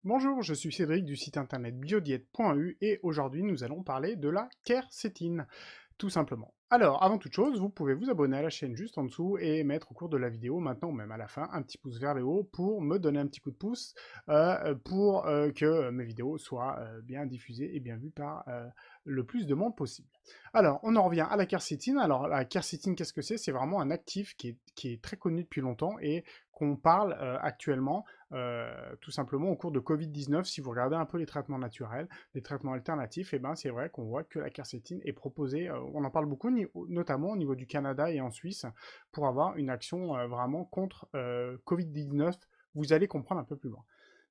Bonjour, je suis Cédric du site internet biodiète.eu et aujourd'hui nous allons parler de la quercétine, tout simplement. Alors, avant toute chose, vous pouvez vous abonner à la chaîne juste en dessous et mettre au cours de la vidéo, maintenant ou même à la fin, un petit pouce vers le haut pour me donner un petit coup de pouce pour que mes vidéos soient bien diffusées et bien vues par le plus de monde possible. Alors, on en revient à la quercétine. Alors, la quercétine, qu'est-ce que c'est? C'est vraiment un actif qui est très connu depuis longtemps et qu'on parle actuellement tout simplement au cours de Covid-19. Si vous regardez un peu les traitements naturels, les traitements alternatifs, et ben c'est vrai qu'on voit que la quercétine est proposée, on en parle beaucoup, notamment au niveau du Canada et en Suisse, pour avoir une action vraiment contre Covid-19. Vous allez comprendre un peu plus loin.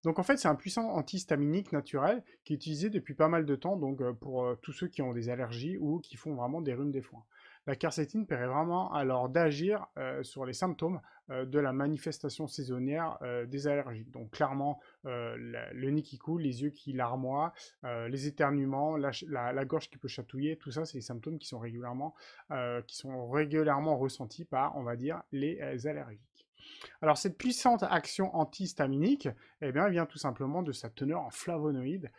Donc en fait, c'est un puissant antihistaminique naturel qui est utilisé depuis pas mal de temps donc, pour tous ceux qui ont des allergies ou qui font vraiment des rhumes des foins. La quercétine permet vraiment alors d'agir sur les symptômes de la manifestation saisonnière des allergies. Donc clairement, le nez qui coule, les yeux qui larmoient, les éternuements, la gorge qui peut chatouiller, tout ça, c'est des symptômes qui sont régulièrement ressentis par, on va dire, les allergiques. Alors cette puissante action antihistaminique, eh bien, elle vient tout simplement de sa teneur en flavonoïdes,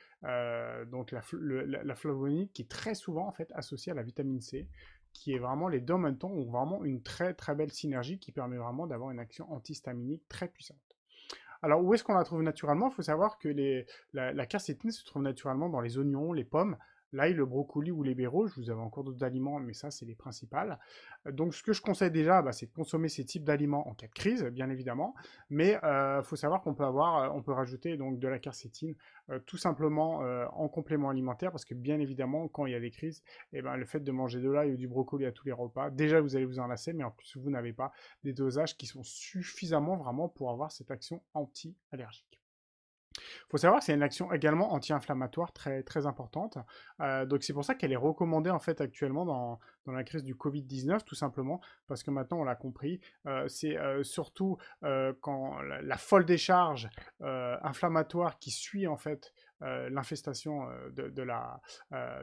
donc la flavonoïde qui est très souvent en fait associée à la vitamine C, qui est vraiment les deux en même temps ont vraiment une très très belle synergie qui permet vraiment d'avoir une action antihistaminique très puissante. Alors où est-ce qu'on la trouve naturellement? Il faut savoir que la quercétine se trouve naturellement dans les oignons, les pommes, l'ail, le brocoli ou les baies rouges. Vous avez encore d'autres aliments, mais ça, c'est les principales. Donc, ce que je conseille déjà, bah, c'est de consommer ces types d'aliments en cas de crise, bien évidemment. Mais il faut savoir qu'on peut on peut rajouter donc de la quercétine tout simplement en complément alimentaire, parce que bien évidemment, quand il y a des crises, eh ben, le fait de manger de l'ail ou du brocoli à tous les repas, déjà vous allez vous en lasser, mais en plus vous n'avez pas des dosages qui sont suffisamment vraiment pour avoir cette action anti-allergique. Il faut savoir que c'est une action également anti-inflammatoire très, très importante. Donc c'est pour ça qu'elle est recommandée en fait actuellement dans la crise du Covid-19, tout simplement, parce que maintenant on l'a compris, c'est surtout quand la folle décharge inflammatoire qui suit en fait l'infestation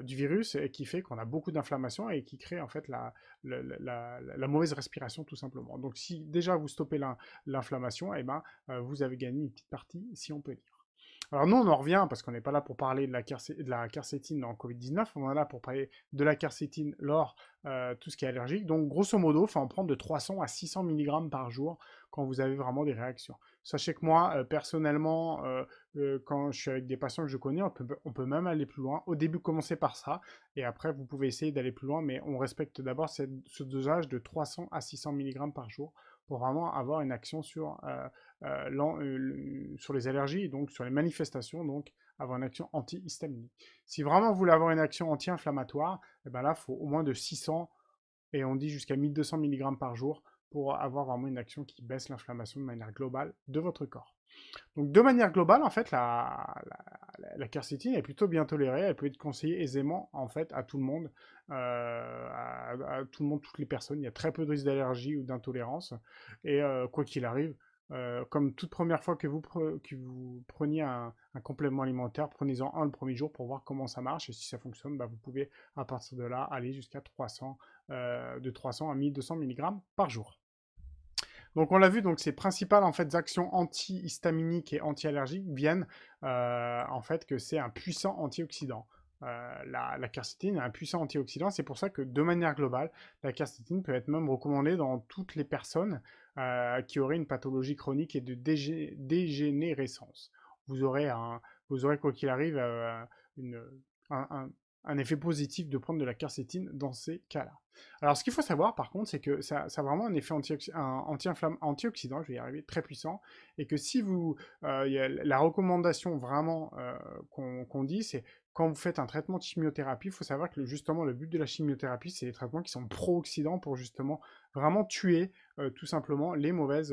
du virus et qui fait qu'on a beaucoup d'inflammation et qui crée en fait la mauvaise respiration tout simplement. Donc si déjà vous stoppez l'inflammation, eh ben, vous avez gagné une petite partie, si on peut dire. Alors nous, on en revient, parce qu'on n'est pas là pour parler de la quercétine dans Covid-19, on est là pour parler de la quercétine lors tout ce qui est allergique. Donc grosso modo, il faut en prendre de 300 à 600 mg par jour quand vous avez vraiment des réactions. Sachez que moi, personnellement, quand je suis avec des patients que je connais, on peut même aller plus loin. Au début, commencez par ça, et après, vous pouvez essayer d'aller plus loin, mais on respecte d'abord ce dosage de 300 à 600 mg par jour pour vraiment avoir une action sur les allergies, donc sur les manifestations, donc avoir une action antihistaminique. Si vraiment vous voulez avoir une action anti-inflammatoire, eh ben là, il faut au moins de 600 et on dit jusqu'à 1200 mg par jour pour avoir vraiment une action qui baisse l'inflammation de manière globale de votre corps. Donc de manière globale, en fait, la quercétine est plutôt bien tolérée, elle peut être conseillée aisément en fait à tout le monde, à tout le monde, toutes les personnes. Il y a très peu de risques d'allergie ou d'intolérance, et quoi qu'il arrive, comme toute première fois que vous preniez un complément alimentaire, prenez-en un le premier jour pour voir comment ça marche, et si ça fonctionne, bah, vous pouvez à partir de là aller jusqu'à 300, de 300 à 1200 mg par jour. Donc on l'a vu, donc ces principales en fait actions antihistaminiques et anti-allergiques viennent en fait que c'est un puissant antioxydant. La quercétine est un puissant antioxydant, c'est pour ça que de manière globale, la quercétine peut être même recommandée dans toutes les personnes qui auraient une pathologie chronique et de dégénérescence. Vous aurez, vous aurez quoi qu'il arrive une, un, un, un effet positif de prendre de la quercétine dans ces cas-là. Alors, ce qu'il faut savoir, par contre, c'est que ça a vraiment un effet antioxydant, je vais y arriver, très puissant, et que si vous, y a la recommandation vraiment qu'on dit, c'est quand vous faites un traitement de chimiothérapie, il faut savoir que justement le but de la chimiothérapie, c'est les traitements qui sont pro-oxydants pour justement vraiment tuer tout simplement les mauvaises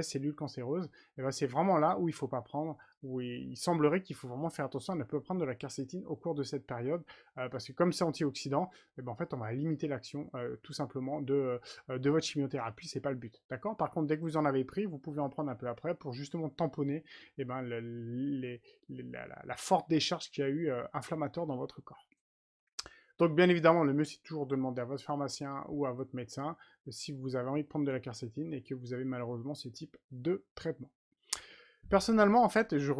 cellules cancéreuses. Et ben, c'est vraiment là où il ne faut pas prendre, où il semblerait qu'il faut vraiment faire attention à ne pas prendre de la quercétine au cours de cette période, parce que comme c'est antioxydant, et ben en fait, on va limiter l'action tout simplement de votre chimiothérapie, c'est pas le but. D'accord. Par contre, dès que vous en avez pris, vous pouvez en prendre un peu après pour justement tamponner et ben, la forte décharge qu'il y a eu inflammatoire dans votre corps. Donc, bien évidemment, le mieux, c'est toujours de demander à votre pharmacien ou à votre médecin si vous avez envie de prendre de la quercétine et que vous avez malheureusement ce type de traitement. Personnellement, en fait, je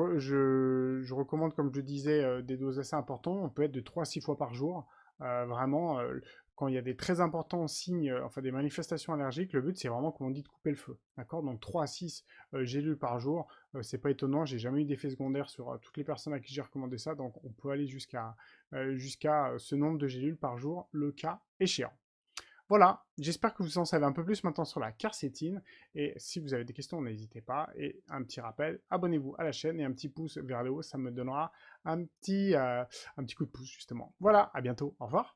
recommande, comme je le disais, des doses assez importantes. On peut être de 3 à 6 fois par jour. Vraiment, quand il y a des très importants signes, enfin des manifestations allergiques, le but c'est vraiment, comme on dit, de couper le feu. D'accord? Donc 3 à 6 gélules par jour. C'est pas étonnant, j'ai jamais eu d'effet secondaire sur toutes les personnes à qui j'ai recommandé ça. Donc on peut aller jusqu'à ce nombre de gélules par jour, le cas échéant. Voilà, j'espère que vous en savez un peu plus maintenant sur la quercétine. Et si vous avez des questions, n'hésitez pas. Et un petit rappel, abonnez-vous à la chaîne et un petit pouce vers le haut, ça me donnera un petit coup de pouce justement. Voilà, à bientôt, au revoir.